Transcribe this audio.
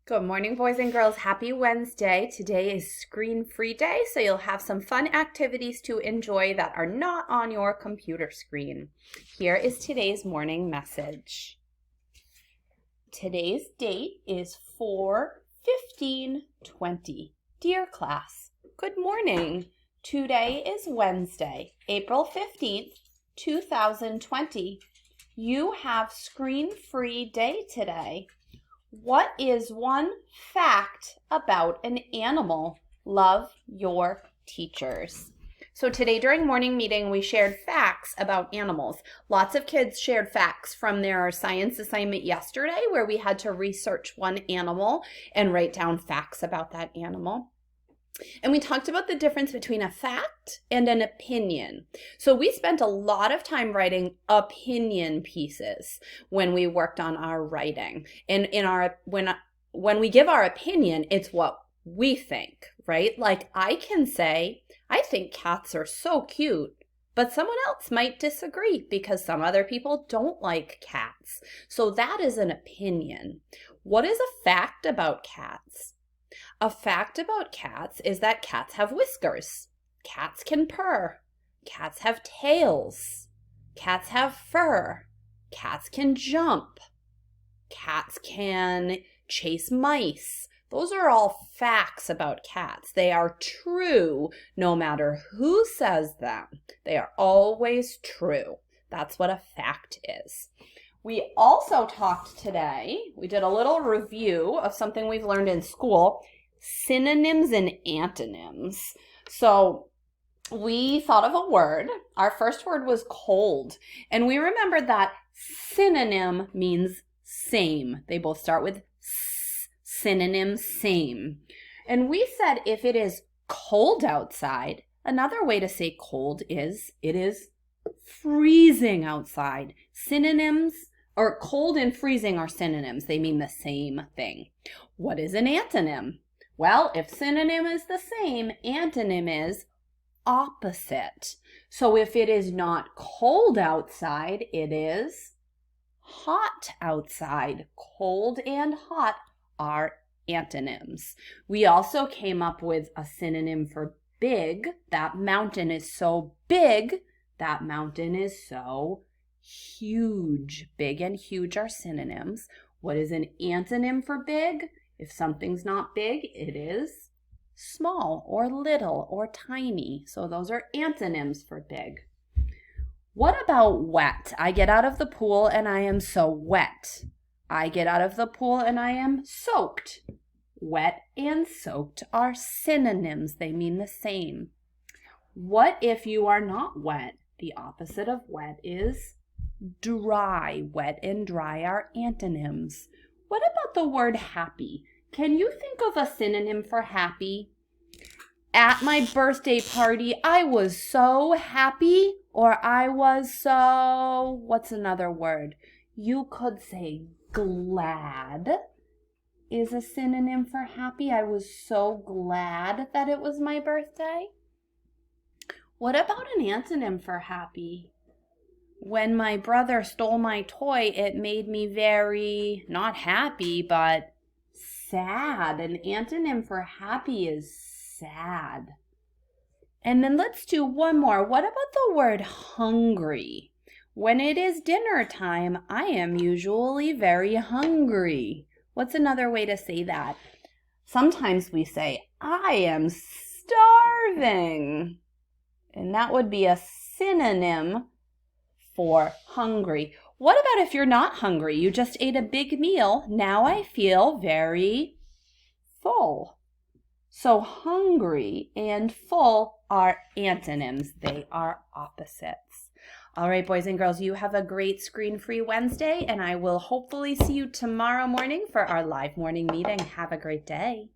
Good morning, boys and girls. Happy Wednesday. Today is screen-free day, so you'll have some fun activities to enjoy that are not on your computer screen. Here is today's morning message. Today's date is 4/15/20. Dear class, good morning. Today is Wednesday, April 15th, 2020. You have screen-free day today. What is one fact about an animal? Love your teachers. So today during morning meeting, we shared facts about animals. Lots of kids shared facts from their science assignment yesterday, where we had to research one animal and write down facts about that animal. And we talked about the difference between a fact and an opinion. So we spent a lot of time writing opinion pieces when we worked on our writing. And when we give our opinion, it's what we think, right? Like I can say, I think cats are so cute, but someone else might disagree because some other people don't like cats. So that is an opinion. What is a fact about cats? A fact about cats is that cats have whiskers. Cats can purr. Cats have tails. Cats have fur. Cats can jump. Cats can chase mice. Those are all facts about cats. They are true no matter who says them. They are always true. That's what a fact is. We also talked today, we did a little review of something we've learned in school, synonyms and antonyms. So we thought of a word. Our first word was cold. And we remembered that synonym means same. They both start with synonym, same. And we said if it is cold outside, another way to say cold is it is freezing outside. Synonyms, or cold and freezing are synonyms. They mean the same thing. What is an antonym? Well, if synonym is the same, antonym is opposite. So if it is not cold outside, it is hot outside. Cold and hot are antonyms. We also came up with a synonym for big. That mountain is so big. That mountain is so huge. Big and huge are synonyms. What is an antonym for big? If something's not big, it is small or little or tiny. So those are antonyms for big. What about wet? I get out of the pool and I am so wet. I get out of the pool and I am soaked. Wet and soaked are synonyms. They mean the same. What if you are not wet? The opposite of wet is dry. Wet and dry are antonyms. What about the word happy? Can you think of a synonym for happy? At my birthday party, I was so happy, or I was so, what's another word? You could say glad is a synonym for happy. I was so glad that it was my birthday. What about an antonym for happy? When my brother stole my toy, it made me very, not happy, but sad. An antonym for happy is sad. And then let's do one more. What about the word hungry? When it is dinner time, I am usually very hungry. What's another way to say that? Sometimes we say, I am starving. And that would be a synonym for hungry. What about if you're not hungry? You just ate a big meal. Now I feel very full. So hungry and full are antonyms. They are opposites. All right, boys and girls, you have a great screen-free Wednesday, and I will hopefully see you tomorrow morning for our live morning meeting. Have a great day.